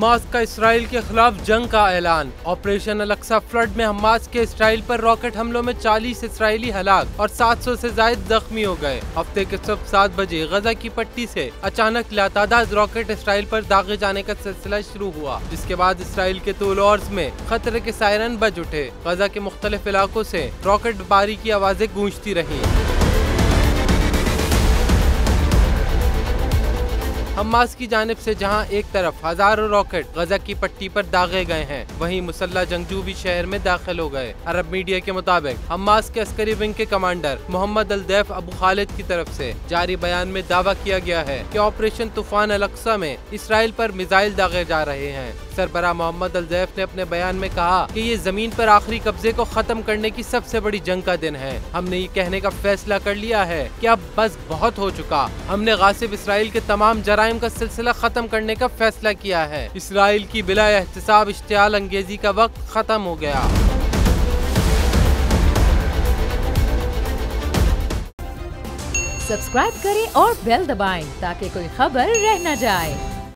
Hamas का Israel के खिलाफ जंग का ऐलान। ऑपरेशन अल-अक्सा फ्लड में हमास के इसराइल पर रॉकेट हमलों में 40 इसराइली हलाक और 700 से ज्यादा जख्मी हो गए। हफ्ते के सुबह 7 बजे गजा की पट्टी से अचानक लातादाद रॉकेट इसराइल पर दागे जाने का सिलसिला शुरू हुआ, जिसके बाद इसराइल के तूल-ओ-अर्ज़ में खतरे के सायरन बज उठे। गजा के मुख्तलिफ इलाकों से रॉकेट बारी की आवाजें गूंजती रही। हमास की जानिब से जहां एक तरफ हजारों रॉकेट गजा की पट्टी पर दागे गए हैं, वहीं मुसल्ला जंगजू भी शहर में दाखिल हो गए। अरब मीडिया के मुताबिक हमास के अस्करी विंग के कमांडर मोहम्मद अल-दैफ अबू खालिद की तरफ से जारी बयान में दावा किया गया है कि ऑपरेशन तूफान अल-अक्सा में इसराइल पर मिसाइल दागे जा रहे हैं। सरबराह मोहम्मद अल-दैफ ने अपने बयान में कहा कि ये जमीन पर आखिरी कब्जे को खत्म करने की सबसे बड़ी जंग का दिन है। हमने ये कहने का फैसला कर लिया है कि अब बस बहुत हो चुका। हमने गासिब इसराइल के तमाम जराइम का सिलसिला खत्म करने का फैसला किया है। इसराइल की बिला एहतिसाब इश्तियाल अंगेजी का वक्त खत्म हो गया। सब्सक्राइब करें और बेल दबाएं ताकि कोई खबर रह न जाए।